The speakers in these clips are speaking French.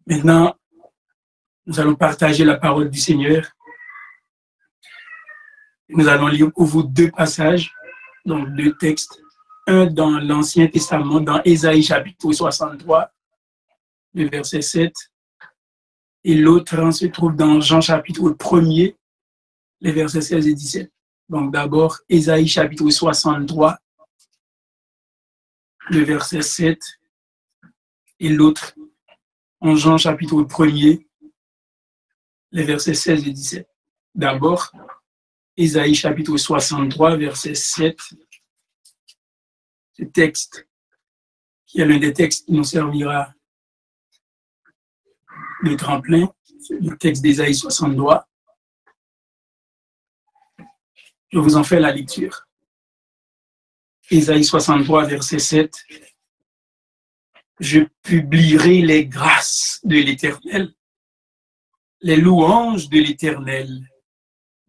Maintenant, nous allons partager la parole du Seigneur. Nous allons lire pour vous deux passages, donc deux textes. Un dans l'Ancien Testament, dans Ésaïe chapitre 63, le verset 7. Et l'autre se trouve dans Jean chapitre 1er, les versets 16 et 17. Donc d'abord, Ésaïe chapitre 63, le verset 7. Et l'autre en Jean chapitre 1er, les versets 16 et 17. D'abord, Ésaïe chapitre 63, verset 7. Ce texte, qui est l'un des textes qui nous servira de tremplin, le texte d'Ésaïe 63. Je vous en fais la lecture. Ésaïe 63, verset 7. Je publierai les grâces de l'Éternel, les louanges de l'Éternel,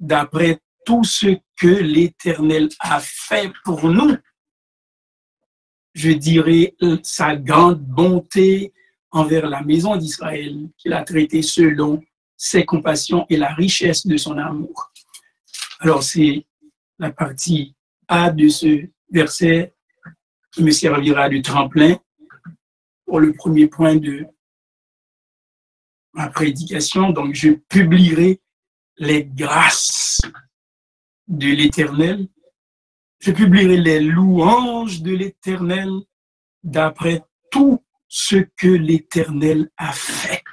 d'après tout ce que l'Éternel a fait pour nous. Je dirai sa grande bonté envers la maison d'Israël, qu'il a traité selon ses compassions et la richesse de son amour. Alors, c'est la partie A de ce verset qui me servira de tremplin pour le premier point de ma prédication. Donc, je publierai les grâces de l'Éternel. Je publierai les louanges de l'Éternel d'après tout ce que l'Éternel a fait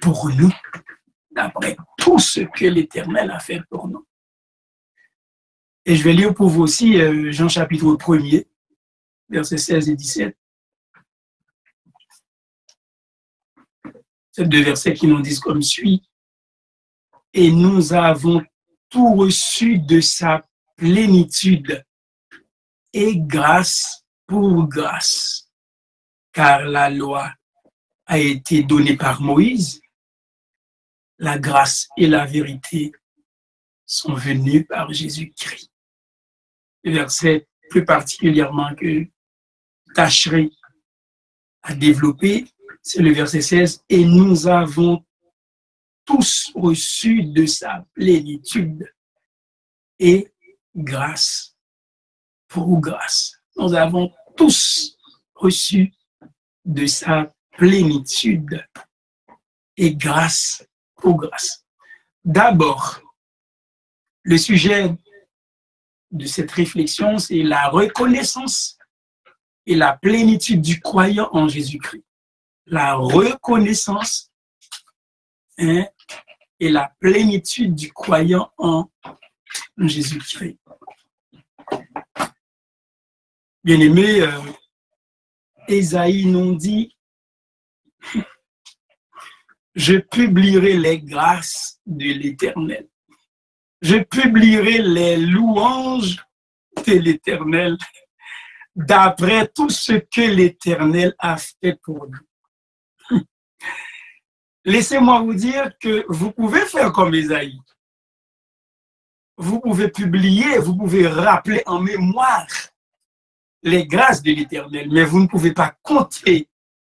pour nous. D'après tout ce que l'Éternel a fait pour nous. Et je vais lire pour vous aussi Jean chapitre 1er, versets 16 et 17. Ces deux versets qui nous disent comme suit. Et nous avons tout reçu de sa plénitude et grâce pour grâce, car la loi a été donnée par Moïse, la grâce et la vérité sont venues par Jésus-Christ. Le verset plus particulièrement que je tâcherai à développer, c'est le verset 16. Et nous avons tous reçu de sa plénitude et grâce pour grâce. Nous avons tous reçu de sa plénitude et grâce pour grâce. D'abord, le sujet de cette réflexion, c'est la reconnaissance et la plénitude du croyant en Jésus-Christ. La reconnaissance et la plénitude du croyant en Jésus-Christ. Bien-aimés, Ésaïe nous dit « Je publierai les grâces de l'Éternel. Je publierai les louanges de l'Éternel d'après tout ce que l'Éternel a fait pour nous. » Laissez-moi vous dire que vous pouvez faire comme Ésaïe. Vous pouvez publier, vous pouvez rappeler en mémoire les grâces de l'Éternel, mais vous ne pouvez pas compter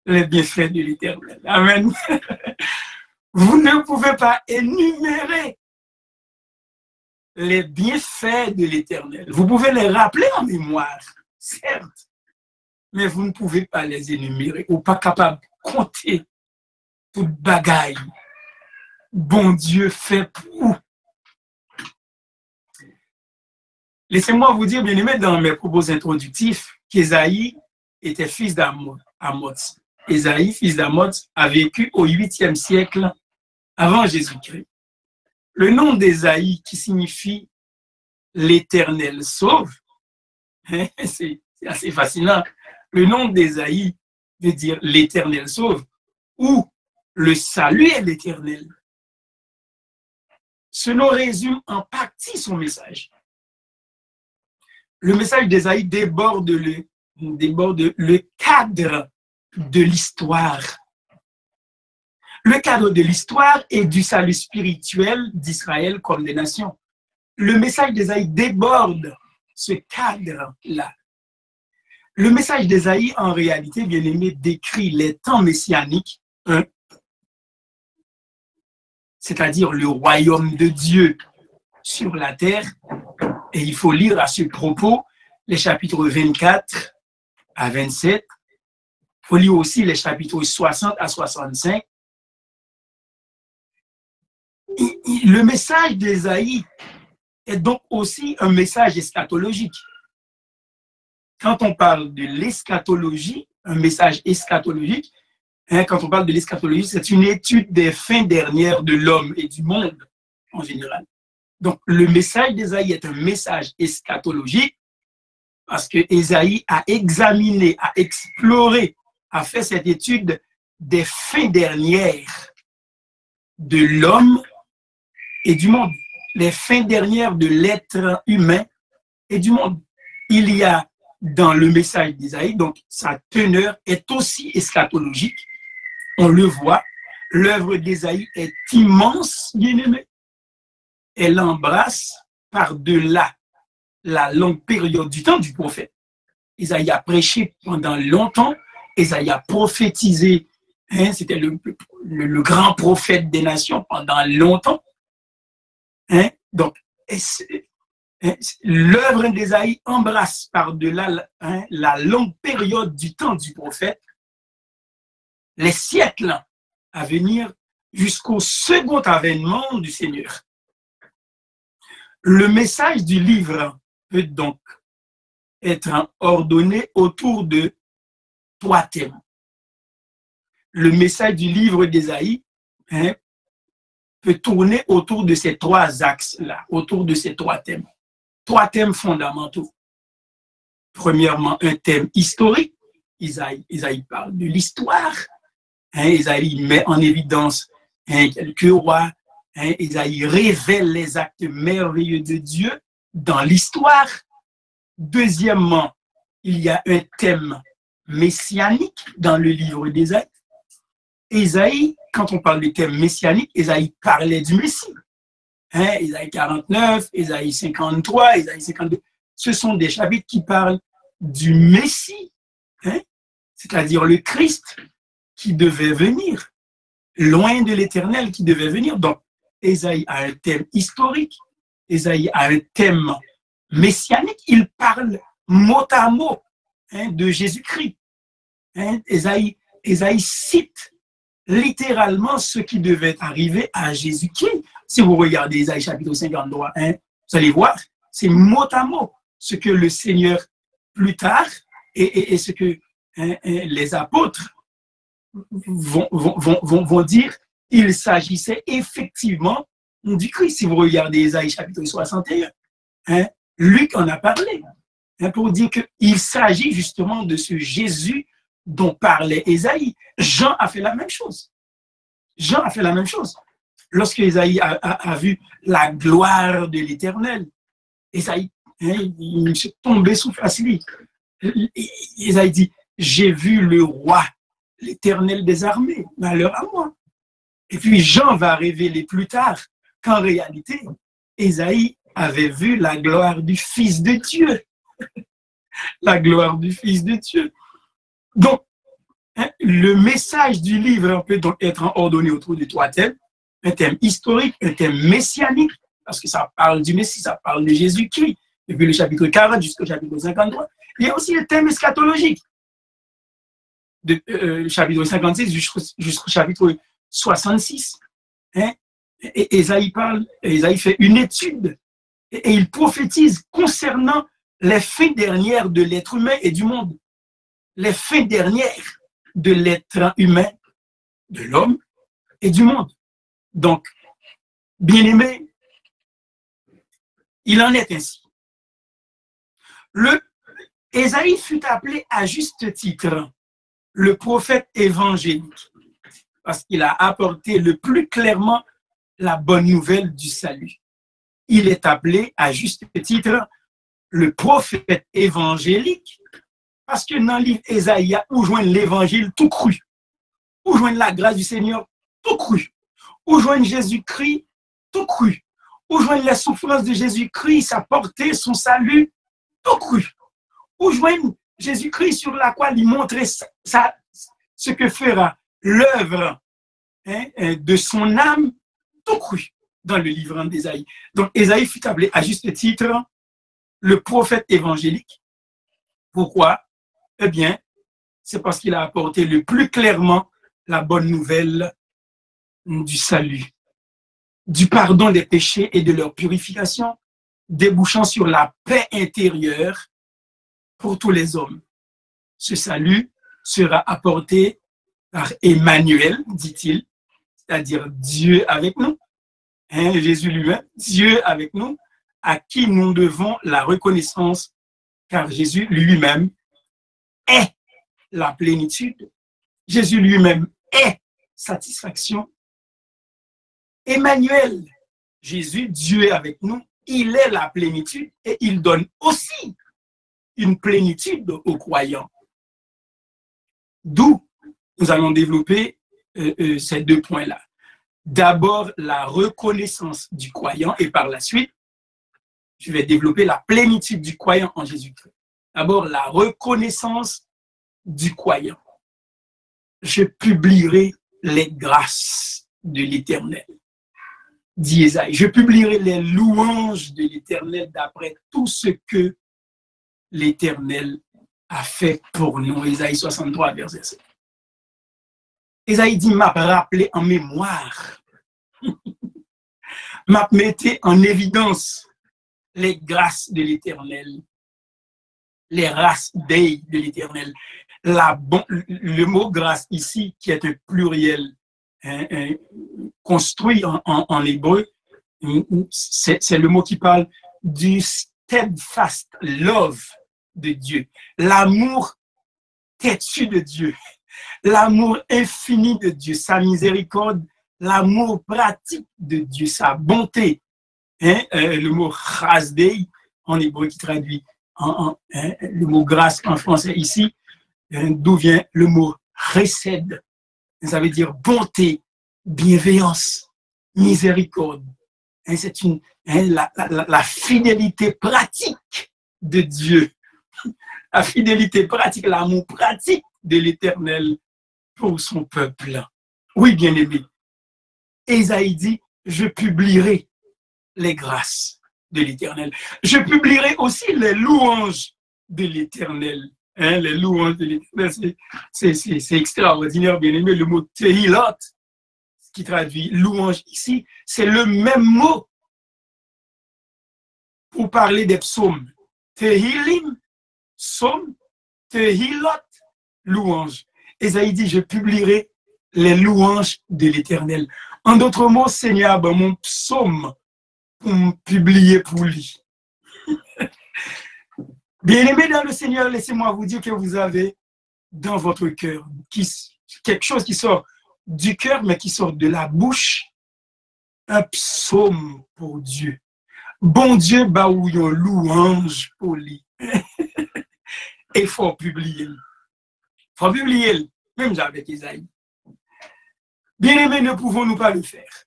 les bienfaits de l'Éternel. Amen. Vous ne pouvez pas énumérer les bienfaits de l'Éternel. Vous pouvez les rappeler en mémoire, certes, mais vous ne pouvez pas les énumérer ou pas capable de compter toute bagaille. Bon Dieu fait pour. Laissez-moi vous dire, bien aimé, dans mes propos introductifs, qu'Ésaïe était fils d'Amoz. Ésaïe, fils d'Amoz, a vécu au 8e siècle avant Jésus-Christ. Le nom d'Ésaïe, qui signifie l'Éternel sauve, c'est assez fascinant. Le nom d'Ésaïe veut dire l'Éternel sauve ou le salut est l'Éternel. Cela résume en partie son message. Le message d'Ésaïe déborde le cadre de l'histoire. Le cadre de l'histoire et du salut spirituel d'Israël comme des nations. Le message d'Ésaïe déborde ce cadre-là. Le message d'Ésaïe, en réalité, bien aimé, décrit les temps messianiques, c'est-à-dire le royaume de Dieu sur la terre. Et il faut lire à ce propos les chapitres 24 à 27. Il faut lire aussi les chapitres 60 à 65. Le message d'Ésaïe est donc aussi un message eschatologique. Quand on parle de l'eschatologie, un message eschatologique, quand on parle de l'eschatologie, c'est une étude des fins dernières de l'homme et du monde en général. Donc, le message d'Ésaïe est un message eschatologique parce que Ésaïe a examiné, a exploré, a fait cette étude des fins dernières de l'homme et du monde, les fins dernières de l'être humain et du monde. Il y a dans le message d'Ésaïe, donc sa teneur est aussi eschatologique. On le voit, l'œuvre d'Ésaïe est immense, bien-aimé. Elle embrasse par-delà la longue période du temps du prophète. Ésaïe a prêché pendant longtemps, Ésaïe a prophétisé, c'était le grand prophète des nations pendant longtemps. Donc, l'œuvre d'Ésaïe embrasse par-delà la longue période du temps du prophète, les siècles à venir jusqu'au second avènement du Seigneur. Le message du livre peut donc être ordonné autour de 3 thèmes. Le message du livre d'Ésaïe peut tourner autour de ces 3 axes-là, autour de ces 3 thèmes. 3 thèmes fondamentaux. Premièrement, un thème historique. Ésaïe parle de l'histoire. Ésaïe met en évidence quelques rois. Ésaïe révèle les actes merveilleux de Dieu dans l'histoire. Deuxièmement, il y a un thème messianique dans le livre d'Ésaïe. Ésaïe, quand on parle de thème messianique, Ésaïe parlait du Messie. Ésaïe 49, Ésaïe 53, Ésaïe 52. Ce sont des chapitres qui parlent du Messie, c'est-à-dire le Christ qui devait venir, loin de l'Éternel qui devait venir. Donc, Ésaïe a un thème historique, Ésaïe a un thème messianique, il parle mot à mot de Jésus-Christ. Ésaïe cite littéralement ce qui devait arriver à Jésus-Christ. Si vous regardez Ésaïe chapitre 53, vous allez voir, c'est mot à mot ce que le Seigneur plus tard et ce que les apôtres vont dire. Il s'agissait effectivement du Christ. Si vous regardez Ésaïe chapitre 61, Luc en a parlé pour dire qu'il s'agit justement de ce Jésus dont parlait Ésaïe. Jean a fait la même chose. Jean a fait la même chose. Lorsque Ésaïe a vu la gloire de l'Éternel, Ésaïe il s'est tombé sous facile. Ésaïe dit, j'ai vu le roi, l'Éternel des armées, malheur à moi. Et puis Jean va révéler plus tard qu'en réalité, Ésaïe avait vu la gloire du Fils de Dieu. La gloire du Fils de Dieu. Donc, le message du livre peut donc être ordonné autour de 3 thèmes. Un thème historique, un thème messianique, parce que ça parle du Messie, ça parle de Jésus-Christ, depuis le chapitre 40 jusqu'au chapitre 53. Il y a aussi le thème eschatologique, de chapitre 56 jusqu'au chapitre 66. Et Ésaïe fait une étude et il prophétise concernant les fins dernières de l'être humain et du monde. Les fins dernières de l'être humain, de l'homme et du monde. Donc, bien-aimé, il en est ainsi. Ésaïe fut appelé à juste titre le prophète évangélique parce qu'il a apporté le plus clairement la bonne nouvelle du salut. Il est appelé à juste titre le prophète évangélique parce que dans le livre Ésaïe, où joindre l'évangile tout cru, où joindre la grâce du Seigneur tout cru, où joindre Jésus-Christ tout cru, où joindre les souffrances de Jésus-Christ, sa portée, son salut tout cru, où joindre Jésus-Christ sur la quoi il montrait ce que fera l'œuvre de son âme tout cru dans le livre d'Ésaïe. Donc, Ésaïe fut appelé à juste titre le prophète évangélique. Pourquoi? Eh bien, c'est parce qu'il a apporté le plus clairement la bonne nouvelle du salut, du pardon des péchés et de leur purification, débouchant sur la paix intérieure pour tous les hommes. Ce salut sera apporté par Emmanuel, dit-il, c'est-à-dire Dieu avec nous, Jésus lui-même, Dieu avec nous, à qui nous devons la reconnaissance, car Jésus lui-même est la plénitude. Jésus lui-même est satisfaction. Emmanuel, Jésus, Dieu est avec nous, il est la plénitude et il donne aussi une plénitude aux croyants. D'où nous allons développer ces deux points-là. D'abord, la reconnaissance du croyant et par la suite, je vais développer la plénitude du croyant en Jésus-Christ. D'abord, la reconnaissance du croyant. Je publierai les grâces de l'Éternel, dit Ésaïe. Je publierai les louanges de l'Éternel d'après tout ce que l'Éternel a fait pour nous. Ésaïe 63, verset 7. Ésaïe dit, m'a rappelé en mémoire, m'a metté en évidence les grâces de l'Éternel, les races d'Ei de l'Éternel. Le mot grâce ici, qui est un pluriel construit en hébreu, c'est le mot qui parle du steadfast love de Dieu, l'amour têtu de Dieu, l'amour infini de Dieu, sa miséricorde, l'amour pratique de Dieu, sa bonté. Le mot chasdei en hébreu qui traduit le mot grâce en français ici, d'où vient le mot chesed. Ça veut dire bonté, bienveillance, miséricorde. C'est la fidélité pratique de Dieu. La fidélité pratique, l'amour pratique de l'Éternel pour son peuple. Oui, bien-aimé. Ésaïe dit, je publierai les grâces de l'Éternel. Je publierai aussi les louanges de l'Éternel. Les louanges de l'Éternel, c'est extraordinaire, bien-aimé. Le mot tehilot, qui traduit louange ici, c'est le même mot pour parler des psaumes. Tehilim, psaume, tehilot, louange. Ésaïe dit, je publierai les louanges de l'Éternel. En d'autres mots, Seigneur, ben, mon psaume pour me publier pour lui. Bien-aimés dans le Seigneur, laissez-moi vous dire que vous avez dans votre cœur quelque chose qui sort du cœur, mais qui sort de la bouche, un psaume pour Dieu. Bon Dieu, bah ou yon louange pour lui. Et il faut publier. Il faut publier, même avec Isaïe. Bien-aimés, ne pouvons-nous pas le faire?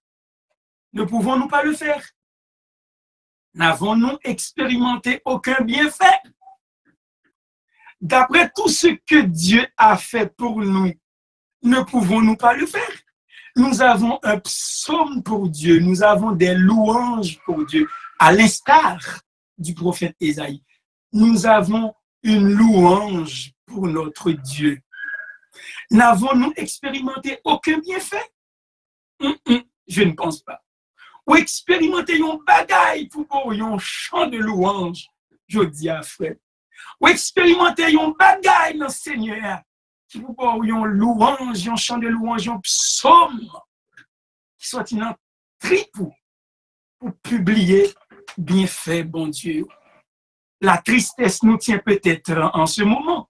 Ne pouvons-nous pas le faire? N'avons-nous expérimenté aucun bienfait? D'après tout ce que Dieu a fait pour nous, ne pouvons-nous pas le faire? Nous avons un psaume pour Dieu, nous avons des louanges pour Dieu, à l'instar du prophète Ésaïe. Nous avons une louange pour notre Dieu. N'avons-nous expérimenté aucun bienfait? Je ne pense pas. Ou expérimenter un bagaille pour un chant de louange, je dis à frère. Ou expérimenter un bagaille dans le Seigneur, qui vous parle un louange, un chant de louange, un psaume, qui soit une tripou pour publier bienfait, bon Dieu. La tristesse nous tient peut-être en ce moment.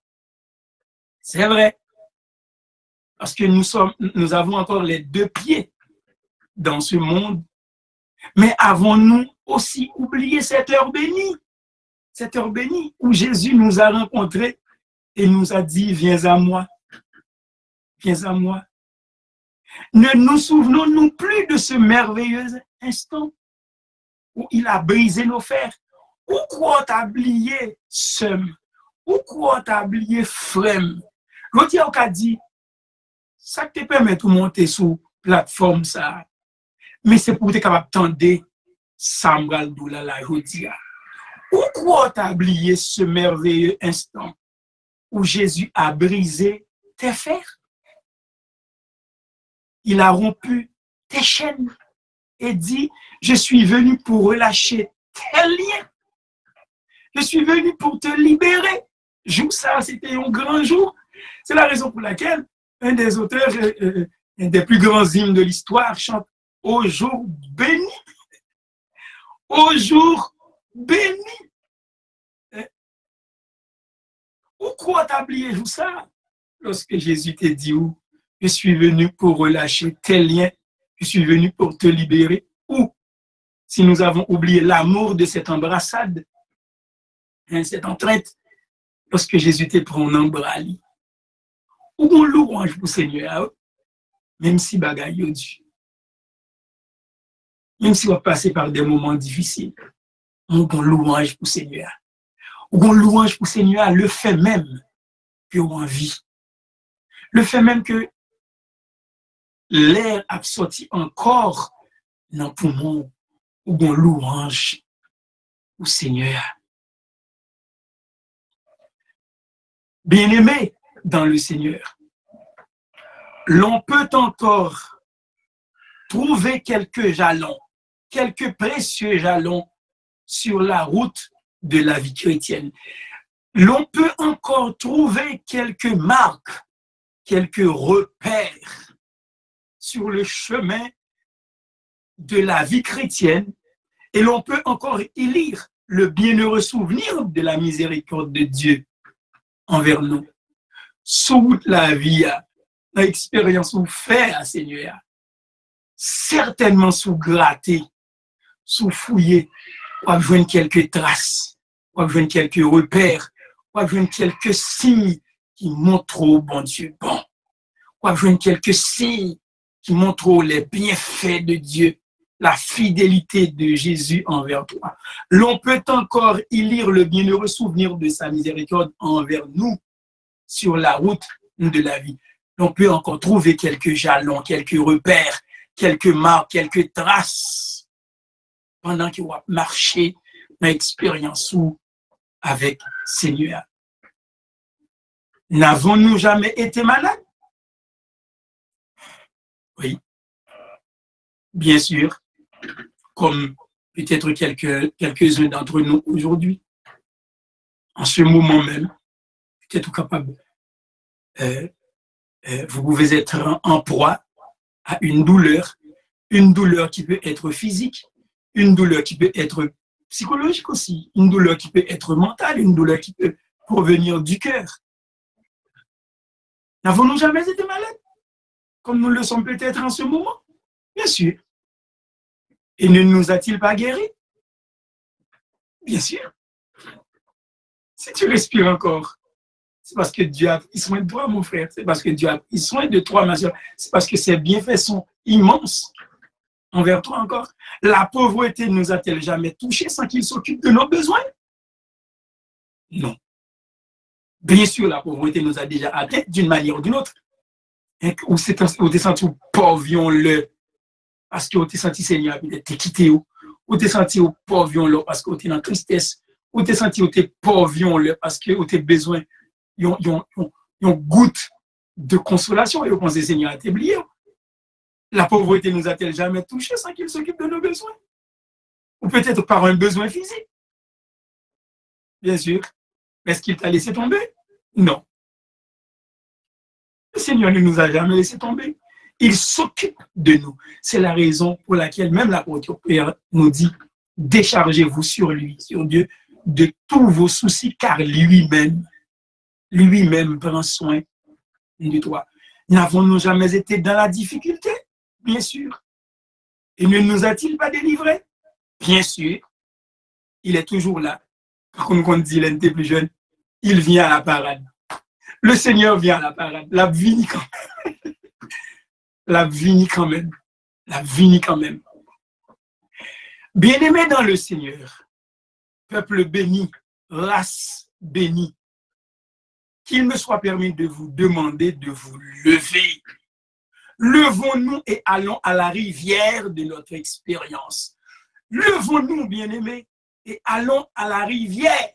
C'est vrai. Parce que nous avons encore les deux pieds dans ce monde. Mais avons-nous aussi oublié cette heure bénie où Jésus nous a rencontrés et nous a dit, viens à moi, viens à moi. Ne nous souvenons-nous plus de ce merveilleux instant où il a brisé nos fers? Ou quoi t'as oublié seum? Ou quoi t'as oublié frème? L'autre a dit, ça te permet de monter sur plateforme ça. Mais c'est pour être capable d'entendre Samuel Doula la jodia. Pourquoi t'as oublié ce merveilleux instant où Jésus a brisé tes fers? Il a rompu tes chaînes et dit, je suis venu pour relâcher tes liens. Je suis venu pour te libérer. Jour ça, c'était un grand jour. C'est la raison pour laquelle un des auteurs, un des plus grands hymnes de l'histoire, chante au jour béni. Au jour béni. Pourquoi t'as oublié tout ça? Lorsque Jésus t'a dit, je suis venu pour relâcher tes liens, je suis venu pour te libérer. Ou, si nous avons oublié l'amour de cette embrassade, cette entrainte, lorsque Jésus te prend en bras, ou on louange pour Seigneur, même si bagaille est dur. Même si on va passer par des moments difficiles, on louange pour Seigneur. Ou on louange pour Seigneur, le fait même que on vit. Le fait même que l'air a sorti encore dans le poumon, ou on louange pour Seigneur. Bien-aimé dans le Seigneur, l'on peut encore trouver quelques jalons, quelques précieux jalons sur la route de la vie chrétienne. L'on peut encore trouver quelques marques, quelques repères sur le chemin de la vie chrétienne, et l'on peut encore y lire le bienheureux souvenir de la miséricorde de Dieu envers nous. Sous la vie, l'expérience où fait à Seigneur, certainement sous gratter, sous fouiller, on va joindre quelques traces, on va joindre quelques repères, on va joindre quelques signes qui montrent au bon Dieu bon. On va joindre quelques signes qui montrent les bienfaits de Dieu, la fidélité de Jésus envers toi. L'on peut encore y lire le bienheureux souvenir de sa miséricorde envers nous sur la route de la vie. On peut encore trouver quelques jalons, quelques repères, quelques marques, quelques traces pendant qu'il va marcher dans l'expérience avec Seigneur. N'avons-nous jamais été malades? Oui, bien sûr, comme peut-être quelques-uns d'entre nous aujourd'hui. En ce moment même, peut-être capable, vous pouvez être en proie à une douleur qui peut être physique, une douleur qui peut être psychologique aussi, une douleur qui peut être mentale, une douleur qui peut provenir du cœur. N'avons-nous jamais été malades, comme nous le sommes peut-être en ce moment? Bien sûr. Et ne nous a-t-il pas guéris? Bien sûr. Si tu respires encore, c'est parce que Dieu a pris soin de toi, mon frère. C'est parce que Dieu a pris soin de toi, ma soeur. C'est parce que ses bienfaits sont immenses envers toi encore. La pauvreté ne nous a-t-elle jamais touchés sans qu'il s'occupe de nos besoins? Non. Bien sûr, la pauvreté nous a déjà atteints d'une manière ou d'une autre. Ou t'es senti pauvre, le parce que t'es senti Seigneur peut-être t'es quitté, ou t'es senti pauvre parce que t'es dans tristesse, ou t'es senti t'es pauvre parce que t'es besoin yon goutte de consolation et on pense Seigneur a t'oublié. La pauvreté nous a-t-elle jamais touché sans qu'il s'occupe de nos besoins? Ou peut-être par un besoin physique? Bien sûr. Est-ce qu'il t'a laissé tomber? Non. Le Seigneur ne nous a jamais laissé tomber. Il s'occupe de nous. C'est la raison pour laquelle même l'apôtre Pierre nous dit, déchargez-vous sur lui, sur Dieu, de tous vos soucis, car lui-même prend soin de toi. N'avons-nous jamais été dans la difficulté? Bien sûr. Et ne nous a-t-il pas délivrés? Bien sûr. Il est toujours là. Comme on dit, il était plus jeune, il vient à la parade. Le Seigneur vient à la parade. La vie quand même. La vie quand même. La vie quand même. Bien-aimés dans le Seigneur, peuple béni, race bénie, qu'il me soit permis de vous demander de vous lever. Levons-nous et allons à la rivière de notre expérience. Levons-nous, bien-aimés, et allons à la rivière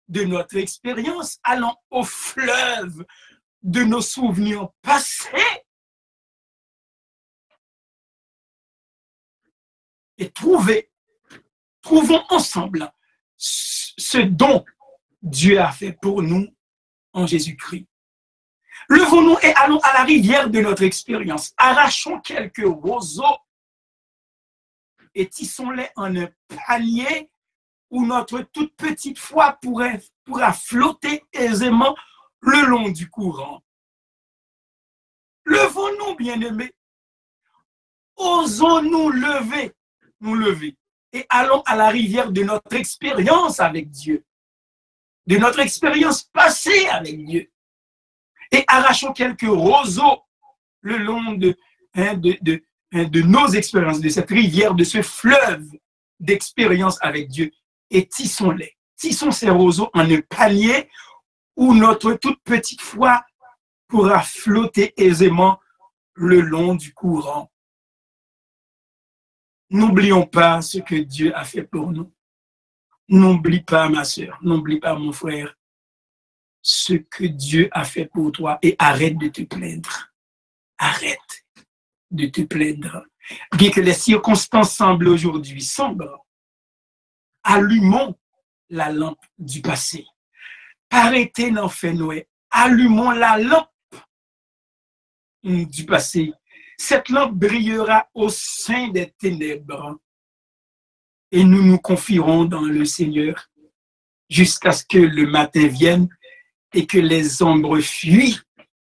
de notre expérience. Allons au fleuve de nos souvenirs passés. Et trouvons ensemble ce dont Dieu a fait pour nous en Jésus-Christ. Levons-nous et allons à la rivière de notre expérience. Arrachons quelques roseaux et tissons-les en un panier où notre toute petite foi pourra flotter aisément le long du courant. Levons-nous, bien-aimés. Osons-nous nous lever et allons à la rivière de notre expérience avec Dieu, de notre expérience passée avec Dieu. Et arrachons quelques roseaux le long de nos expériences, de cette rivière, de ce fleuve d'expérience avec Dieu. Et tissons-les. Tissons ces roseaux en un panier où notre toute petite foi pourra flotter aisément le long du courant. N'oublions pas ce que Dieu a fait pour nous. N'oublie pas, ma soeur, n'oublie pas, mon frère, ce que Dieu a fait pour toi et arrête de te plaindre. Arrête de te plaindre. Bien que les circonstances semblent aujourd'hui sombres, allumons la lampe du passé. Arrêtez d'en faire Noé. Allumons la lampe du passé. Cette lampe brillera au sein des ténèbres et nous nous confierons dans le Seigneur jusqu'à ce que le matin vienne et que les ombres fuient,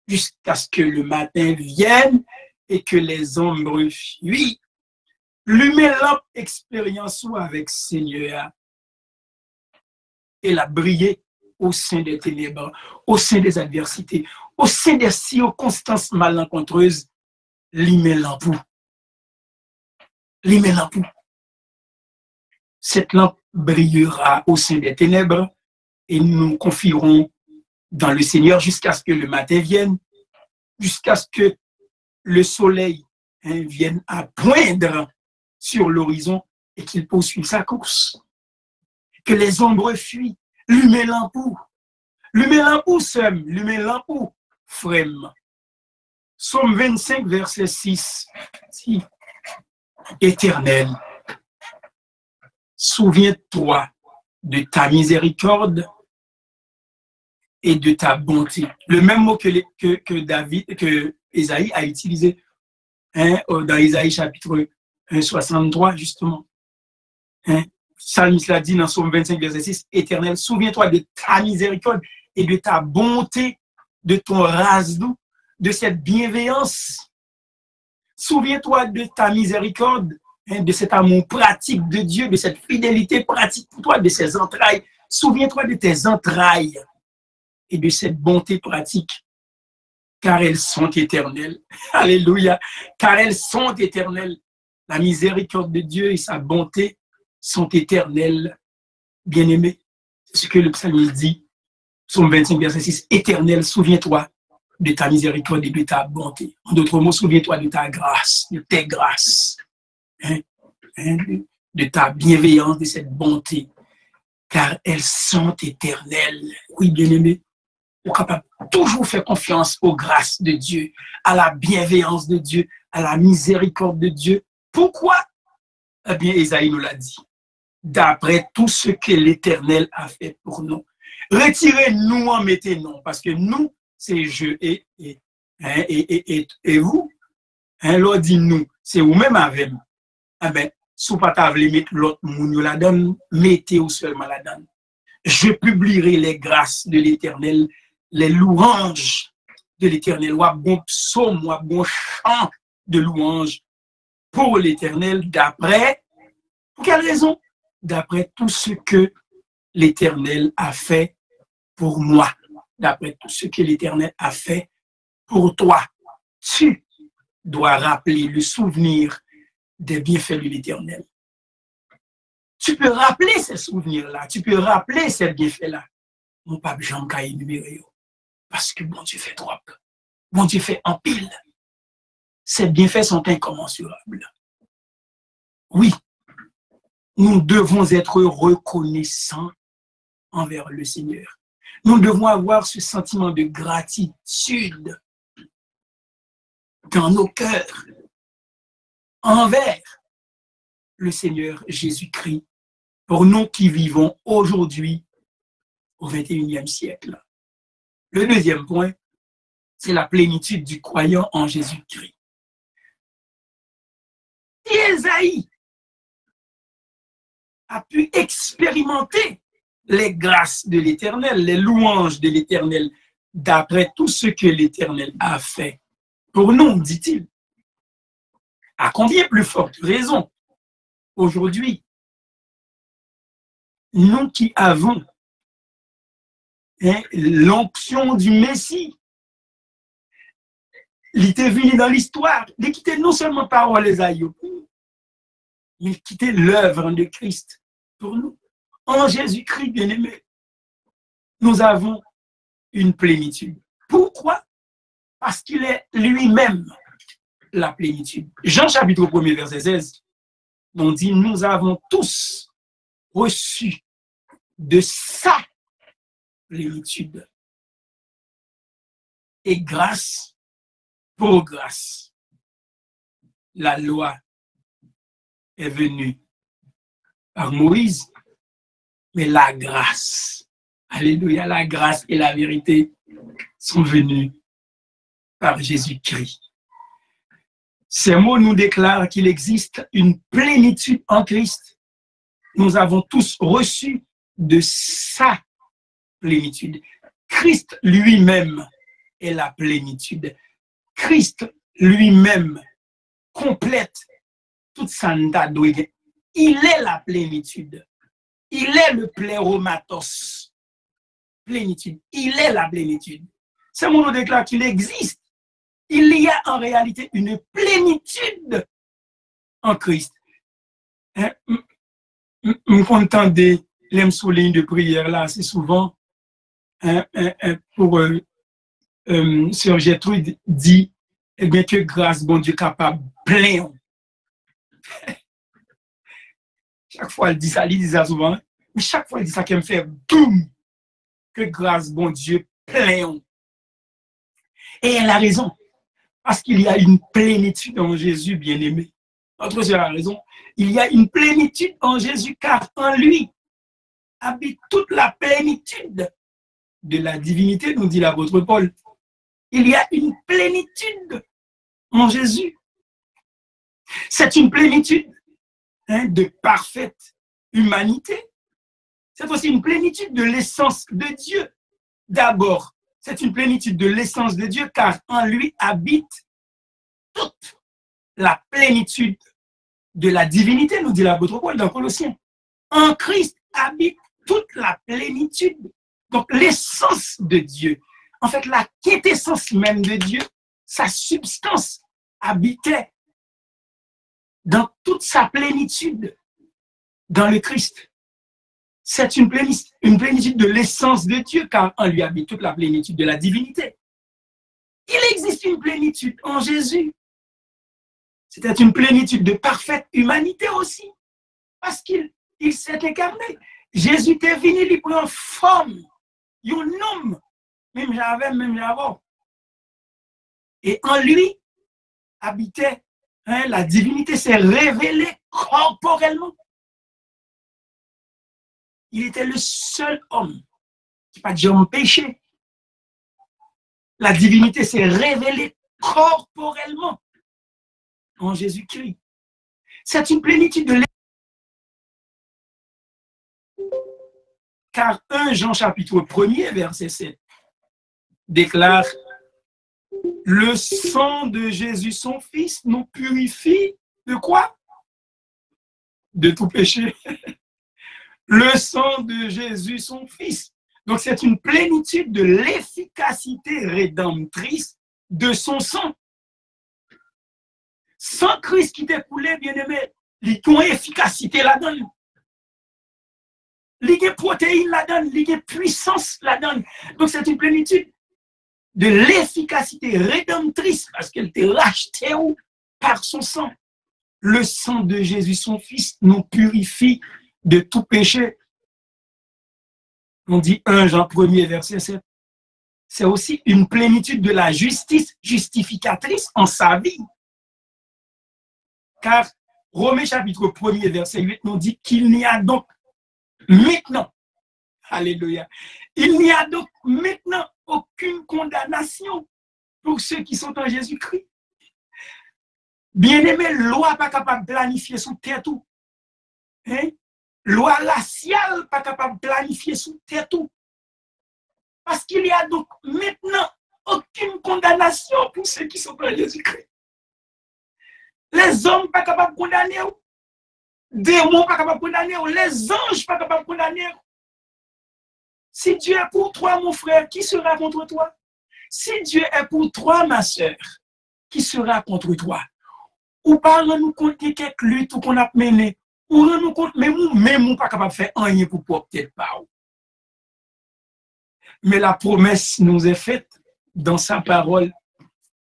jusqu'à ce que le matin vienne et que les ombres fuient. Lumez lampe expérience avec Seigneur et la briller au sein des ténèbres, au sein des adversités, au sein des circonstances malencontreuses. Limez l'ampoule. Limez l'ampoule. Cette lampe brillera au sein des ténèbres et nous nous confierons dans le Seigneur jusqu'à ce que le matin vienne, jusqu'à ce que le soleil vienne à poindre sur l'horizon et qu'il poursuive sa course. Que les ombres fuient. Lumez l'ampoule. Lumez l'ampoule, Sem. Lumez l'ampoule, frère. Psaume 25, verset 6. Si. Éternel, souviens-toi de ta miséricorde et de ta bonté. Le même mot que Ésaïe a utilisé dans Ésaïe chapitre 63, justement. Psalmiste l'a dit dans Psaume 25, verset 6, Éternel, souviens-toi de ta miséricorde et de ta bonté, de ton rasdou, de cette bienveillance. Souviens-toi de ta miséricorde, de cet amour pratique de Dieu, de cette fidélité pratique pour toi, de ses entrailles. Souviens-toi de tes entrailles et de cette bonté pratique, car elles sont éternelles. Alléluia, car elles sont éternelles. La miséricorde de Dieu et sa bonté sont éternelles, bien-aimés. C'est ce que le psalmiste dit, Psaume 25, verset 6. Éternel, souviens-toi de ta miséricorde et de ta bonté. En d'autres mots, souviens-toi de ta grâce, de tes grâces, de ta bienveillance, de cette bonté, car elles sont éternelles. Oui, bien-aimés, on est capable de toujours faire confiance aux grâces de Dieu, à la bienveillance de Dieu, à la miséricorde de Dieu. Pourquoi? Eh bien, Ésaïe nous l'a dit. D'après tout ce que l'Éternel a fait pour nous. Retirez-nous en mettez-nous, parce que nous, c'est je et vous. L'autre dit nous, c'est vous-même avec nous. Eh bien, si vous ne pouvez pas mettre l'autre moun la donne, mettez-vous seulement la donne. Je publierai les grâces de l'Éternel, les louanges de l'Éternel, ou bon psaume, ou bon chant de louanges pour l'Éternel, d'après, pour quelle raison? D'après tout ce que l'Éternel a fait pour moi, d'après tout ce que l'Éternel a fait pour toi. Tu dois rappeler le souvenir des bienfaits de l'Éternel. Tu peux rappeler ces souvenirs-là, tu peux rappeler ces bienfaits-là. Mon pape Jean a énuméré, parce que bon Dieu fait trop, bon Dieu fait en pile. ses bienfaits sont incommensurables. Oui, nous devons être reconnaissants envers le Seigneur. Nous devons avoir ce sentiment de gratitude dans nos cœurs envers le Seigneur Jésus-Christ pour nous qui vivons aujourd'hui au XXIe siècle. Le deuxième point, c'est la plénitude du croyant en Jésus-Christ. Ésaïe a pu expérimenter les grâces de l'Éternel, les louanges de l'Éternel, d'après tout ce que l'Éternel a fait pour nous, dit-il. À combien plus forte raison, aujourd'hui, nous qui avons l'onction du Messie, il était venu dans l'histoire, de quitter non seulement parole Ésaïe, mais quitter l'œuvre de Christ pour nous. En Jésus-Christ, bien-aimé, nous avons une plénitude. Pourquoi? Parce qu'il est lui-même la plénitude. Jean chapitre 1er, verset 16, on dit, nous avons tous reçu de sa plénitude. Et grâce pour grâce, la loi est venue par Moïse, mais la grâce, alléluia, la grâce et la vérité sont venues par Jésus-Christ. Ces mots nous déclarent qu'il existe une plénitude en Christ. Nous avons tous reçu de sa plénitude. Christ lui-même est la plénitude. Christ lui-même complète toute sa ndadoué. Il est la plénitude. Il est le pléromatos. Plénitude. Il est la plénitude. Ces mots nous déclarent qu'il existe. Il y a en réalité une plénitude en Christ. Je content de l'emsouligne de prière là, c'est souvent pour Sœur Gertrude dit, eh bien que grâce, bon Dieu capable, plein. Chaque fois elle dit ça souvent, mais chaque fois elle dit ça qu'elle me fait boum, que grâce, bon Dieu, plein. Et elle a raison. Parce qu'il y a une plénitude en Jésus, bien-aimé. Notre sœur a raison. Il y a une plénitude en Jésus, car en lui habite toute la plénitude de la divinité, nous dit l'apôtre Paul. Il y a une plénitude en Jésus. C'est une plénitude de parfaite humanité. C'est aussi une plénitude de l'essence de Dieu. D'abord, c'est une plénitude de l'essence de Dieu, car en lui habite toute la plénitude de la divinité, nous dit l'apôtre Paul dans Colossiens. En Christ habite toute la plénitude. Donc, l'essence de Dieu, en fait, la quintessence même de Dieu, sa substance habitait dans toute sa plénitude dans le Christ. C'est une plénitude de l'essence de Dieu, car en lui habite toute la plénitude de la divinité. Il existe une plénitude en Jésus. C'était une plénitude de parfaite humanité aussi, parce qu'il s'est incarné. Jésus est venu, il prend forme, un homme, même j'avais. Et en lui habitait, la divinité s'est révélée corporellement. Il était le seul homme qui n'a pas dit un péché. La divinité s'est révélée corporellement en Jésus-Christ. C'est une plénitude de l'esprit. Car 1 Jean chapitre 1er, verset 7, déclare « Le sang de Jésus, son Fils, nous purifie de quoi? De tout péché. » Le sang de Jésus, son Fils. Donc, c'est une plénitude de l'efficacité rédemptrice de son sang. Sans Christ qui t'est coulé, bien-aimé, il y a une efficacité là-dedans. Il y a une protéine là-dedans, il y a une puissance là-dedans. Donc, c'est une plénitude. de l'efficacité rédemptrice, parce qu'elle t'a racheté par son sang. Le sang de Jésus, son Fils, nous purifie de tout péché. On dit 1 Jean 1er, verset 7. C'est aussi une plénitude de la justice justificatrice en sa vie. Car Romains chapitre 1er, verset 8 nous dit qu'il n'y a donc maintenant, alléluia, il n'y a donc maintenant aucune condamnation pour ceux qui sont en Jésus-Christ. Bien-aimé, loi pas capable de planifier sous terre tout. Hein? Loi raciale pas capable de planifier sous terre tout. Parce qu'il y a donc maintenant aucune condamnation pour ceux qui sont en Jésus-Christ. Les hommes pas capables de condamner. Démons pas capables de condamner. Les anges pas capables de condamner. Si Dieu est pour toi, mon frère, qui sera contre toi? Si Dieu est pour toi, ma soeur, qui sera contre toi? Ou pas nous compte quelques luttes qu'on a menées, ou nous compte même nous pas capable de faire rien pour peut-être pas. Mais la promesse nous est faite dans sa parole.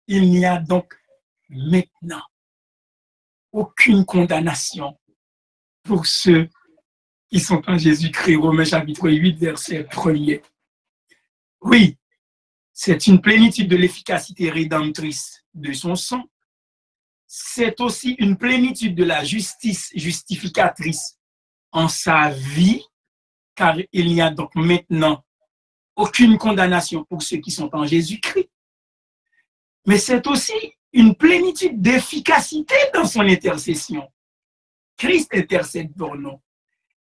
Il n'y a donc maintenant aucune condamnation pour ceux qui sont en Jésus-Christ. Romains chapitre 8, verset 1er. Oui, c'est une plénitude de l'efficacité rédemptrice de son sang. C'est aussi une plénitude de la justice justificatrice en sa vie, car il n'y a donc maintenant aucune condamnation pour ceux qui sont en Jésus-Christ. Mais c'est aussi une plénitude d'efficacité dans son intercession. Christ intercède pour nous.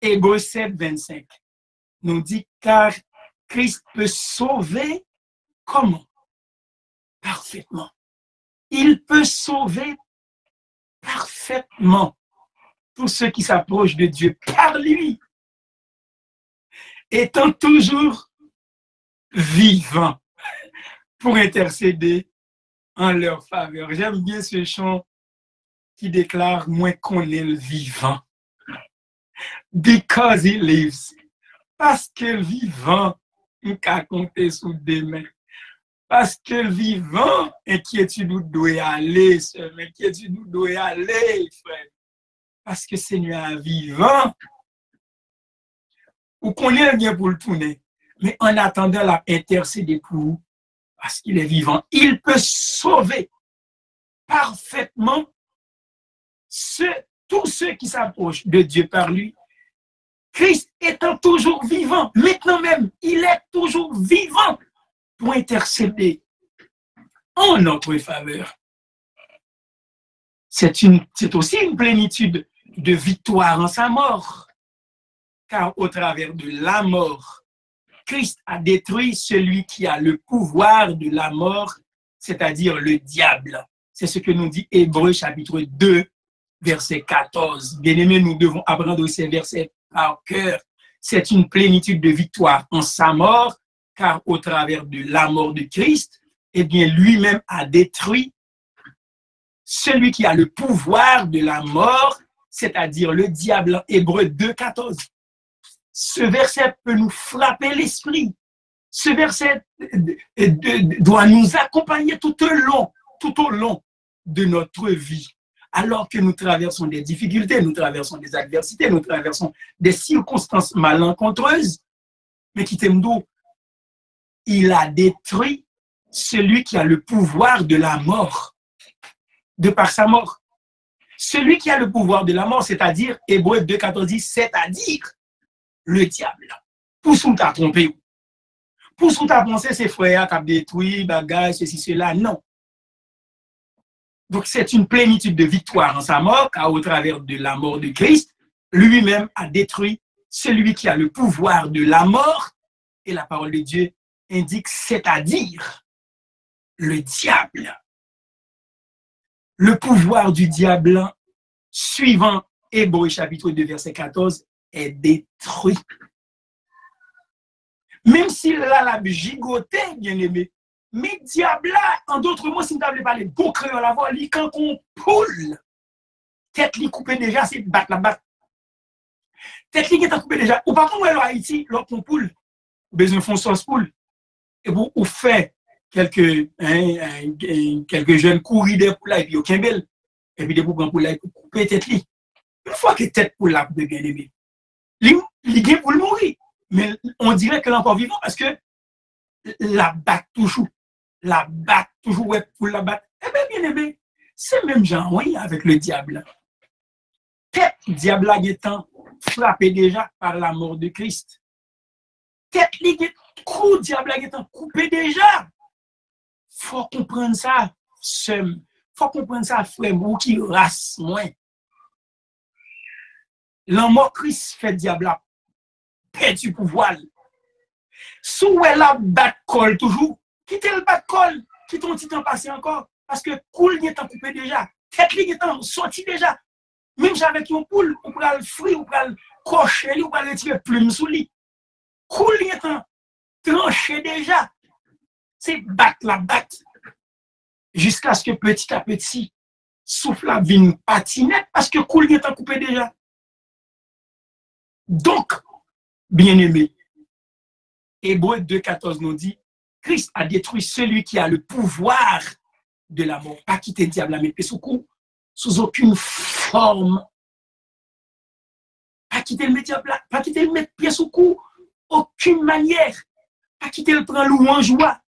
Hébreux 7, 25 nous dit car Christ peut sauver comment? Parfaitement. Il peut sauver parfaitement tous ceux qui s'approchent de Dieu par lui, étant toujours vivant pour intercéder en leur faveur. J'aime bien ce chant qui déclare moins qu'on est le vivant. Because he lives. Parce que vivant, on peut compter sous des mains. Parce que vivant, inquiétude nous doit aller, sœur, inquiétude nous doit aller, frère. Parce que Seigneur vivant, ou qu'on est bien pour le tourner, mais en attendant la intercéder pour vous, parce qu'il est vivant, il peut sauver parfaitement tous ceux qui s'approchent de Dieu par lui. Christ étant toujours vivant, maintenant même, il est toujours vivant pour intercéder en notre faveur. C'est aussi une plénitude de victoire en sa mort, car au travers de la mort, Christ a détruit celui qui a le pouvoir de la mort, c'est-à-dire le diable. C'est ce que nous dit Hébreux chapitre 2, verset 14. Bien-aimés, nous devons apprendre ces versets par cœur. C'est une plénitude de victoire en sa mort, car au travers de la mort de Christ, eh bien, lui-même a détruit celui qui a le pouvoir de la mort, c'est-à-dire le diable. Hébreux 2, 14. Ce verset peut nous frapper l'esprit. Ce verset doit nous accompagner tout au long de notre vie. Alors que nous traversons des difficultés, nous traversons des adversités, nous traversons des circonstances malencontreuses, mais qui t'aime d'où? Il a détruit celui qui a le pouvoir de la mort, de par sa mort. Celui qui a le pouvoir de la mort, c'est-à-dire, Hébreux 2, 14 dit, c'est-à-dire le diable. Pour ce qu'on t'a trompé, pour ce qu'on t'a pensé, ses frères qui ont détruit, bagages, ceci, cela, non. Donc, c'est une plénitude de victoire en sa mort, car au travers de la mort de Christ, lui-même a détruit celui qui a le pouvoir de la mort, et la parole de Dieu indique, c'est-à-dire le diable. Le pouvoir du diable, suivant Hébreux chapitre 2, verset 14, est détruit. Même s'il a la gigoté, bien aimé, mais diable là, en d'autres mots, si vous n'avez pas les beaux créoles à voir, quand on poule, tête li coupée déjà, c'est battre la batte. Tête li est coupée déjà. Ou par contre, en Haïti, lorsqu'on poule, besoin de fond sauce poule. Et vous fait quelques jeunes courir des poulailles, puis aucun bel, et puis des pour poulailles pour couper tête li. Une fois que tête pour la de bien aimé, il est pour le mourir. Mais on dirait qu'elle est encore vivant parce que la bat toujours. La bat toujours, ouais, pour la battre. Eh bien, bien aimé, c'est même genre, oui, avec le diable. Tête diable étant frappé déjà par la mort de Christ. Tête coup diable étant coupé déjà. Faut comprendre ça, seul. Faut comprendre ça, frère, ou qui race moins. La mort Christ fait diable perdu pouvoir. Sous elle a bat col toujours, quittez le bat col, quittez ton petit temps passé encore, parce que cool n'est en coupé déjà, tête li est en sorti déjà. Même avec une poule, on peut le fruit, on peut le cocher, on peut le tirer plume sous lui. Cool est en tranché déjà. C'est battre la batte. Jusqu'à ce que petit à petit, souffle la vigne patinette, parce que cool est en coupé déjà. Donc, bien aimé, Hébreux 2,14 nous dit, Christ a détruit celui qui a le pouvoir de la mort. Pas quitter le diable à mettre sous coup, sous aucune forme. Pas quitter le diable, pas quitter le mettre pied sous cou, aucune manière. Pas quitter le prendre louange joie.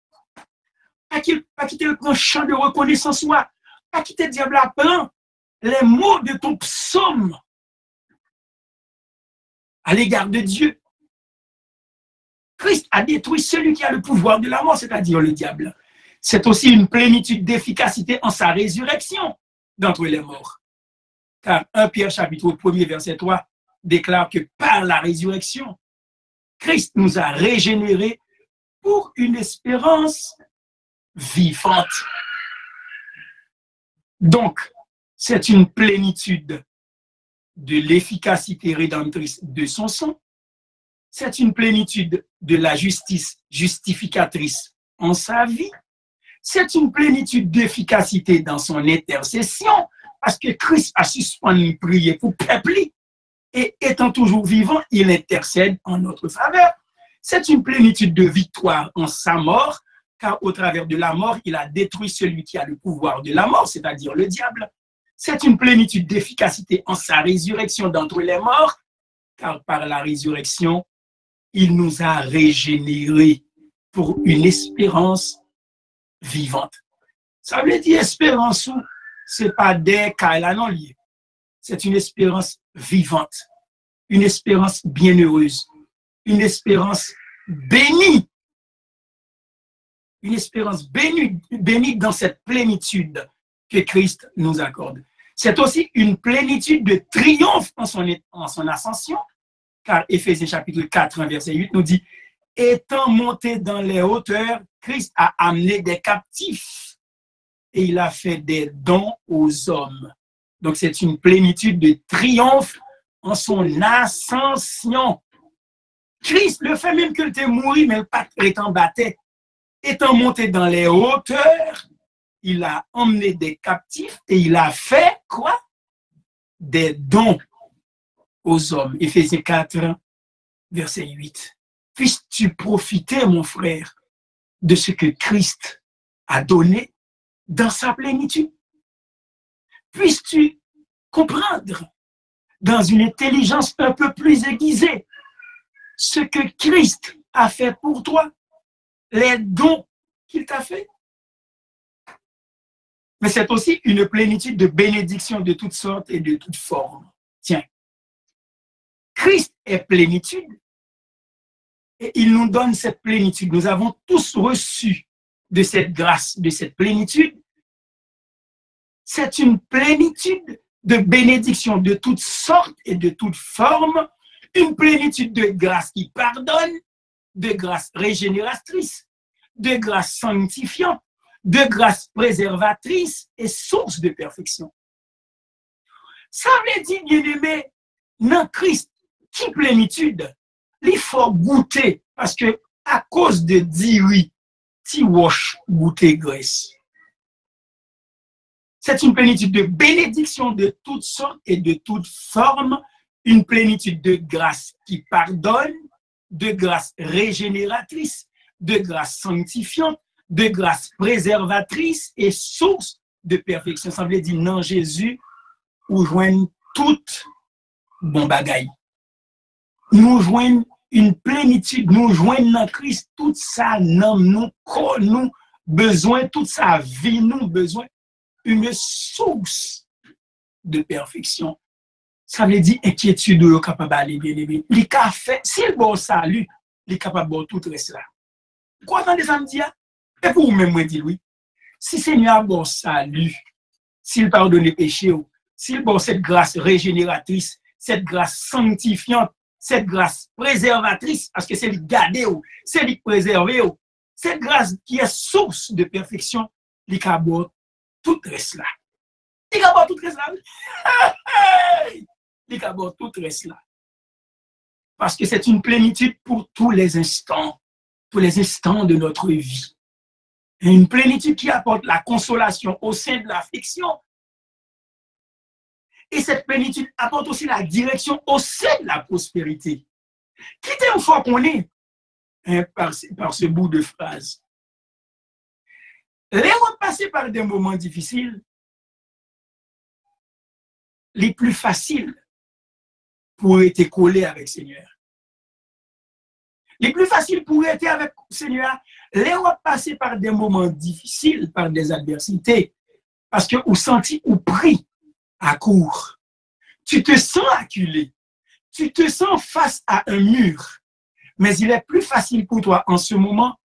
Pas quitter le prendre chant de reconnaissance soi. Pas quitter le diable à prendre les mots de ton psaume à l'égard de Dieu. Christ a détruit celui qui a le pouvoir de la mort, c'est-à-dire le diable. C'est aussi une plénitude d'efficacité en sa résurrection d'entre les morts. Car 1 Pierre chapitre 1er verset 3 déclare que par la résurrection, Christ nous a régénérés pour une espérance vivante. Donc, c'est une plénitude de l'efficacité rédemptrice de son sang. C'est une plénitude de la justice justificatrice en sa vie. C'est une plénitude d'efficacité dans son intercession, parce que Christ a suspendu prier pour peuple, et étant toujours vivant, il intercède en notre faveur. C'est une plénitude de victoire en sa mort, car au travers de la mort, il a détruit celui qui a le pouvoir de la mort, c'est-à-dire le diable. C'est une plénitude d'efficacité en sa résurrection d'entre les morts, car par la résurrection, il nous a régénérés pour une espérance vivante. Ça veut dire espérance, c'est pas des cas non liés. C'est une espérance vivante, une espérance bienheureuse, une espérance bénie, une espérance bénie dans cette plénitude que Christ nous accorde. C'est aussi une plénitude de triomphe en son ascension, car Éphésiens chapitre 4, verset 8 nous dit « Étant monté dans les hauteurs, Christ a amené des captifs et il a fait des dons aux hommes. » Donc, c'est une plénitude de triomphe en son ascension. Christ, le fait même que tu mort, mais le pas étant battu, étant monté dans les hauteurs, il a emmené des captifs et il a fait quoi? Des dons aux hommes. Éphésiens 4, verset 8. Puisses-tu profiter, mon frère, de ce que Christ a donné dans sa plénitude? Puisses-tu comprendre dans une intelligence un peu plus aiguisée ce que Christ a fait pour toi, les dons qu'il t'a fait? Mais c'est aussi une plénitude de bénédictions de toutes sortes et de toutes formes. Tiens, Christ est plénitude et il nous donne cette plénitude. Nous avons tous reçu de cette grâce, de cette plénitude. C'est une plénitude de bénédictions de toutes sortes et de toutes formes, une plénitude de grâce qui pardonne, de grâce régénératrice, de grâce sanctifiante, de grâce préservatrice et source de perfection. Ça veut dire, bien-aimé, dans Christ, qui plénitude, il faut goûter, parce que à cause de dire oui, tu wash goûter graisse. C'est une plénitude de bénédiction de toutes sortes et de toutes formes, une plénitude de grâce qui pardonne, de grâce régénératrice, de grâce sanctifiante, de grâce préservatrice et source de perfection. Ça veut dire, non, Jésus, où joignent toutes bon bagaille. Nous joignons une plénitude, nous joignons dans Christ, tout ça, nous, corps, nous, besoin, toute sa vie, nous, besoin, une source de perfection. Ça veut dire inquiétude ou capable d'aller bien aimé. Les cafés, s'il bon salut, il est capable de tout reste là. Quoi attendez ça me dit? Et pour vous-même, moi, dis oui. Si Seigneur bon salut, s'il pardonne les péchés, s'il bon cette grâce régénératrice, cette grâce sanctifiante, cette grâce préservatrice, parce que c'est lui garder, c'est lui préserver, cette grâce qui est source de perfection, il capable tout reste là. Il capable tout reste là. Il capable tout reste là. Parce que c'est une plénitude pour tous les instants de notre vie. Et une plénitude qui apporte la consolation au sein de l'affliction. Et cette plénitude apporte aussi la direction au sein de la prospérité. Quittez une fois qu'on est par ce bout de phrase. Les repasser par des moments difficiles, les plus faciles pour être collés avec le Seigneur. Les plus faciles pour être avec le Seigneur, les repasser par des moments difficiles, par des adversités, parce que vous sentez ou pris à court. Tu te sens acculé. Tu te sens face à un mur. Mais il est plus facile pour toi en ce moment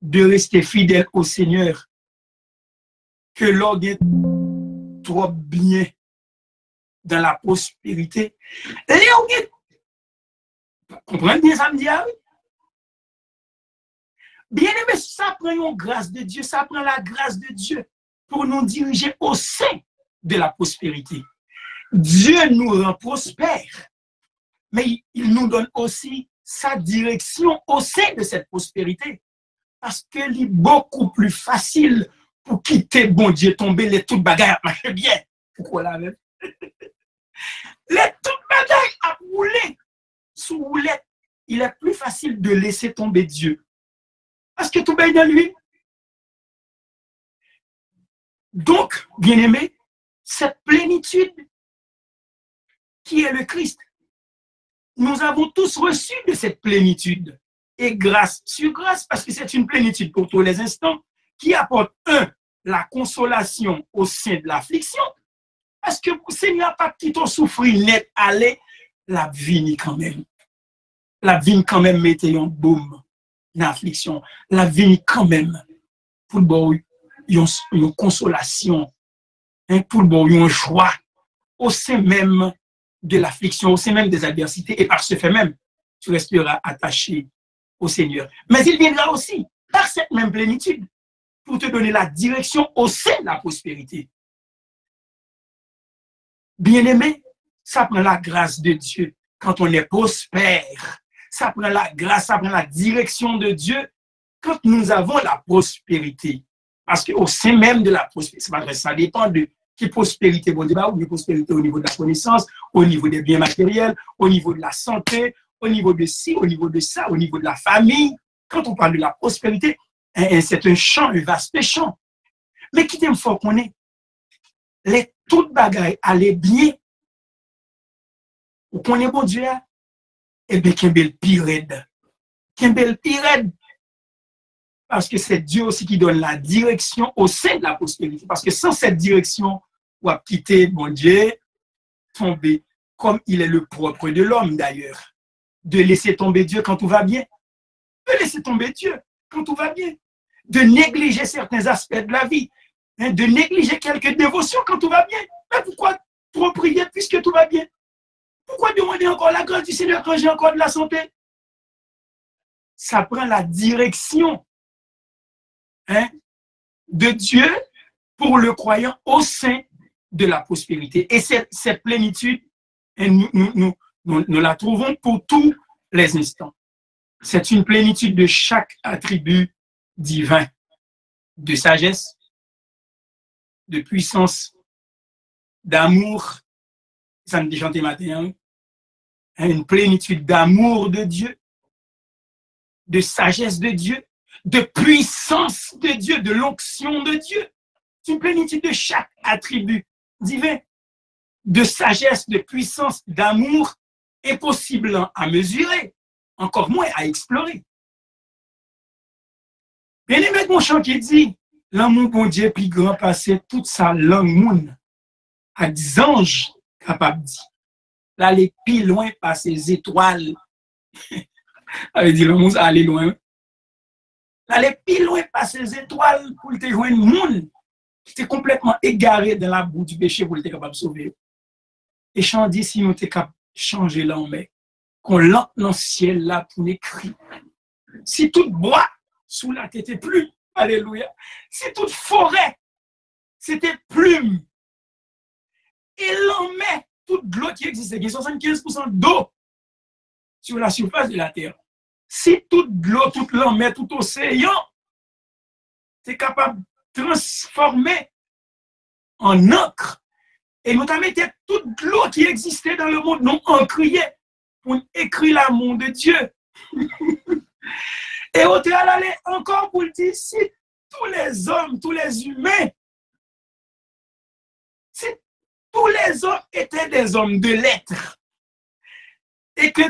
de rester fidèle au Seigneur que l'on est trop bien dans la prospérité. Comprenez bien ça me dit? Bien aimé, ça prend une grâce de Dieu, ça prend la grâce de Dieu pour nous diriger au sein de la prospérité. Dieu nous rend prospères, mais il nous donne aussi sa direction au sein de cette prospérité. Parce que c'est beaucoup plus facile pour quitter bon Dieu, tomber les toutes bagailles, marcher bien. Pourquoi la même? Les toutes bagailles à rouler sous roulette. Il est plus facile de laisser tomber Dieu. Parce que tout est dans lui. Donc, bien aimé, cette plénitude qui est le Christ, nous avons tous reçu de cette plénitude. Et grâce sur grâce, parce que c'est une plénitude pour tous les instants, qui apporte, la consolation au sein de l'affliction, parce que le Seigneur pas qui t'ont souffri net, aller, la vie quand même. La vie quand même mettait un boom, l'affliction. La vie quand même, pour une consolation, pour une joie, au sein même de l'affliction, au sein même des adversités, et par ce fait même, tu resteras attaché au Seigneur. Mais il viendra aussi, par cette même plénitude, pour te donner la direction au sein de la prospérité. Bien-aimé, ça prend la grâce de Dieu quand on est prospère. Ça prend la grâce, ça prend la direction de Dieu quand nous avons la prospérité. Parce qu'au sein même de la prospérité, ça dépend de qui prospérité, bon débat, ou de prospérité au niveau de la connaissance, au niveau des biens matériels, au niveau de la santé, au niveau de ci, au niveau de ça, au niveau de la famille. Quand on parle de la prospérité, c'est un champ, un vaste champ. Mais qui t'aime fort qu'on est, les toutes bagailles allaient bien, ou qu'on est bon Dieu, et bien qu'un bel pirède. Qu'un bel pirède. Parce que c'est Dieu aussi qui donne la direction au sein de la prospérité. Parce que sans cette direction, on va quitter, mon Dieu, tomber, comme il est le propre de l'homme d'ailleurs. De laisser tomber Dieu quand tout va bien. De laisser tomber Dieu quand tout va bien. De négliger certains aspects de la vie. De négliger quelques dévotions quand tout va bien. Mais pourquoi trop prier puisque tout va bien? Pourquoi demander encore la grâce du Seigneur quand j'ai encore de la santé? Ça prend la direction de Dieu pour le croyant au sein de la prospérité. Et cette plénitude, nous la trouvons pour tous les instants. C'est une plénitude de chaque attribut divin, de sagesse, de puissance, d'amour. Ça me dit chanter matin, une plénitude d'amour de Dieu, de sagesse de Dieu, de puissance de Dieu, de l'onction de Dieu. C'est une plénitude de chaque attribut divin, de sagesse, de puissance, d'amour, impossible à mesurer, encore moins à explorer. Bien aimé, mon chant qui dit, l'amour bon Dieu plus grand passé toute sa langue moun, à des anges capables de dire. Là, les plus loin par ces étoiles. Elle dit, l'amour, ça allait loin. Là, les plus loin par ces étoiles pour te joindre moun qui était complètement égaré dans la boue du péché pour être capable de sauver. Et chant dit, si nous sommes capables de changer l'homme, qu'on lance dans le ciel là pour écrire. Si tout bois sous la tête était plume, alléluia. Si toute forêt, c'était plume. Et l'on met toute l'eau qui existait, qui est 75% d'eau sur la surface de la terre. Si toute l'eau, toute l'eau met tout océan, c'est capable de transformer en encre. Et nous avons mis toute l'eau qui existait dans le monde, nous encriait pour écrire l'amour de Dieu. Et au théâtre, aller encore pour dire, si tous les hommes, tous les humains, si tous les hommes étaient des hommes de lettres, et que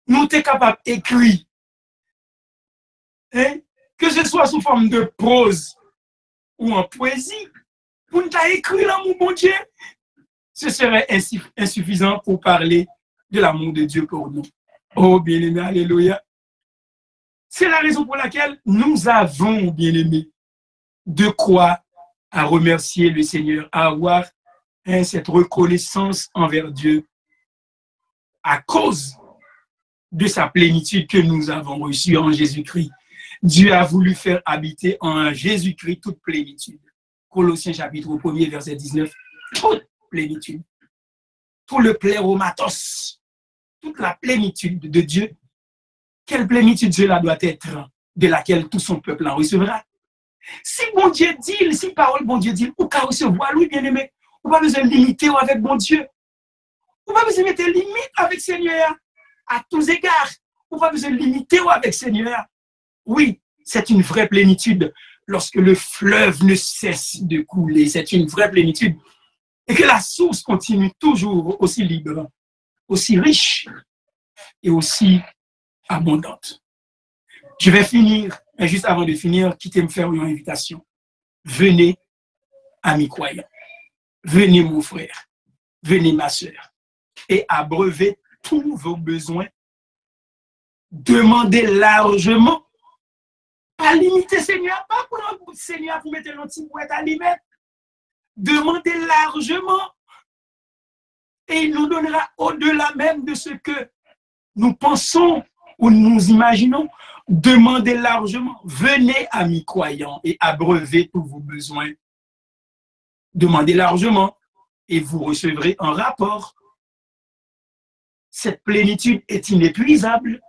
nous sommes capables d'écrire, hein, que ce soit sous forme de prose ou en poésie, pour nous écrire l'amour de Dieu, ce serait insuffisant pour parler de l'amour de Dieu pour nous. Oh, bien-aimé, alléluia. C'est la raison pour laquelle nous avons, bien-aimés, de quoi à remercier le Seigneur, à avoir cette reconnaissance envers Dieu à cause de sa plénitude que nous avons reçue en Jésus-Christ. Dieu a voulu faire habiter en Jésus-Christ toute plénitude. Colossiens chapitre 1er, verset 19, toute plénitude, tout le pléromatos, toute la plénitude de Dieu. Quelle plénitude cela doit être, de laquelle tout son peuple en recevra. Si bon Dieu dit, si parole bon Dieu dit, ou qu'à recevoir, lui bien-aimé, on va besoin de limiter avec bon Dieu. On va besoin de mettre limite avec Seigneur, à tous égards. On va besoin de limiter avec Seigneur. Oui, c'est une vraie plénitude lorsque le fleuve ne cesse de couler. C'est une vraie plénitude. Et que la source continue toujours aussi libre, aussi riche et aussi abondante. Je vais finir, mais juste avant de finir, quittez me faire une invitation. Venez, amis croyants. Venez, mon frère. Venez, ma soeur. Et abreuvez tous vos besoins. Demandez largement. Pas limiter, Seigneur. Pas pour le Seigneur pour mettre l'anti-boîte à limite. Demandez largement. Et il nous donnera au-delà même de ce que nous pensons ou nous imaginons. Demandez largement. Venez, amis croyants, et abreuvez tous vos besoins. Demandez largement et vous recevrez un rapport. Cette plénitude est inépuisable.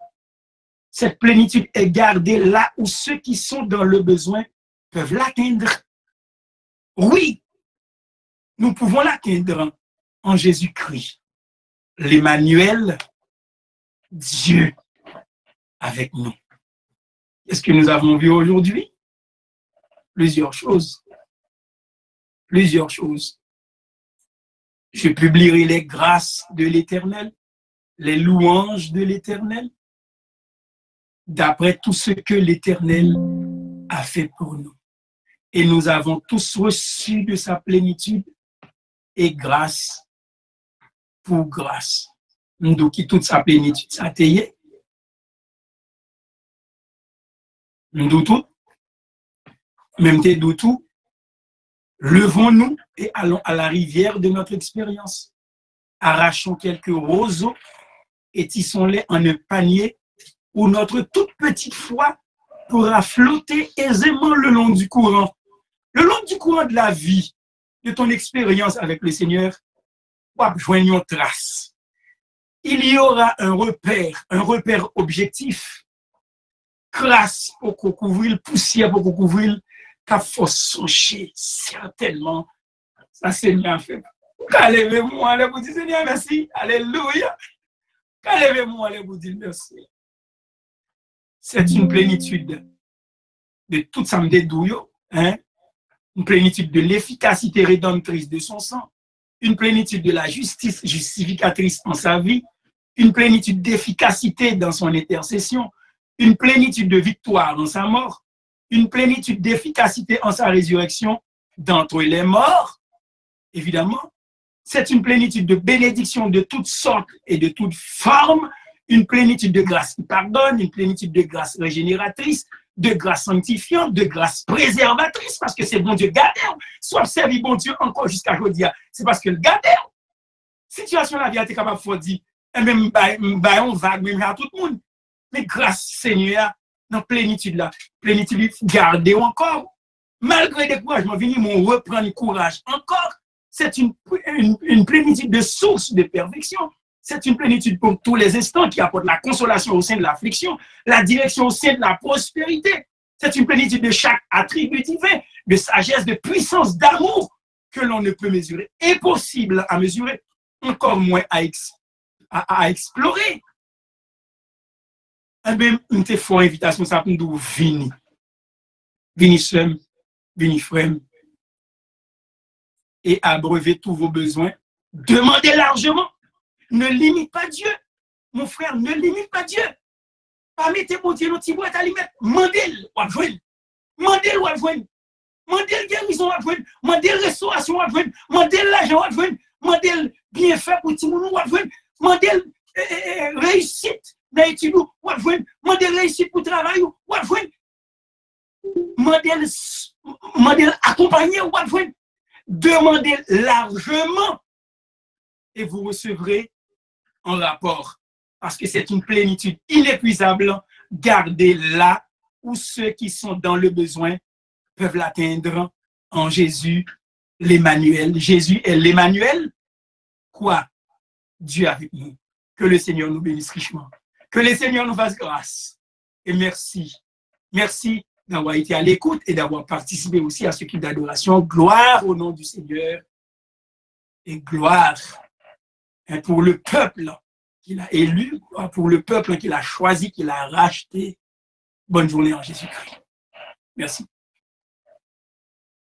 Cette plénitude est gardée là où ceux qui sont dans le besoin peuvent l'atteindre. Oui, nous pouvons l'atteindre en Jésus-Christ, l'Emmanuel, Dieu avec nous. Qu'est-ce que nous avons vu aujourd'hui? Plusieurs choses. Plusieurs choses. Je publierai les grâces de l'Éternel, les louanges de l'Éternel, d'après tout ce que l'Éternel a fait pour nous. Et nous avons tous reçu de sa plénitude et grâce pour grâce. Nous qui toute sa plénitude ça t'ayé. Nous tout, même tes tout, levons-nous et allons à la rivière de notre expérience. Arrachons quelques roseaux et tissons-les en un panier où notre toute petite foi pourra flotter aisément le long du courant. Le long du courant de la vie, de ton expérience avec le Seigneur, joignons trace. Il y aura un repère objectif, crasse pour couvrir, poussière pour couvrir, qu'à faut soncher, certainement. Ça, Seigneur fait. Levez-moi, allez vous dire Seigneur, merci. Alléluia. Levez-moi, allez vous dire merci. C'est une plénitude de toute sa douille, hein? Une plénitude de l'efficacité rédemptrice de son sang, une plénitude de la justice justificatrice en sa vie, une plénitude d'efficacité dans son intercession, une plénitude de victoire dans sa mort, une plénitude d'efficacité en sa résurrection d'entre les morts, évidemment. C'est une plénitude de bénédiction de toutes sortes et de toutes formes, une plénitude de grâce qui pardonne, une plénitude de grâce régénératrice, de grâce sanctifiante, de grâce préservatrice, parce que c'est bon Dieu gardé. Soit servi bon Dieu encore jusqu'à aujourd'hui, c'est parce que le gardé. Situation la vie a été capable de dire, et même on vague, même à tout le monde. Mais grâce Seigneur, dans plénitude là, plénitude gardée encore. Malgré des découragement, venir mon reprendre courage encore. C'est une plénitude de source de perfection. C'est une plénitude pour tous les instants qui apporte la consolation au sein de l'affliction, la direction au sein de la prospérité. C'est une plénitude de chaque attribut divin, de sagesse, de puissance, d'amour que l'on ne peut mesurer. Impossible à mesurer, encore moins à explorer. Eh bien, une fois invitation, ça peut nous venir. Venez seul, venez frère, et abreuver tous vos besoins. Demandez largement. Ne limite pas Dieu. Mon frère, ne limite pas Dieu. Pas mettez mon Dieu dans petit boîte à lui mettre. Mandez-le ou à joindre. Mandez-le ou à joindre. Mandez-le guérison ou à joindre. Mandez-le restauration ou à joindre. Mandez-le l'argent ou à joindre. Mandez-le bienfait pour petit monde ou à joindre. Mandez-le réussite dans l'étude ou à joindre. Mandez-le réussite pour travail ou à joindre. Mandez-le accompagner ou à joindre. Demandez largement et vous recevrez en rapport. Parce que c'est une plénitude inépuisable. Gardez là où ceux qui sont dans le besoin peuvent l'atteindre en Jésus, l'Emmanuel. Jésus est l'Emmanuel. Quoi? Dieu avec nous. Que le Seigneur nous bénisse richement. Que le Seigneur nous fasse grâce. Et merci. Merci d'avoir été à l'écoute et d'avoir participé aussi à ce culte d'adoration. Gloire au nom du Seigneur et gloire pour le peuple qu'il a élu, pour le peuple qu'il a choisi, qu'il a racheté. Bonne journée en Jésus-Christ. Merci.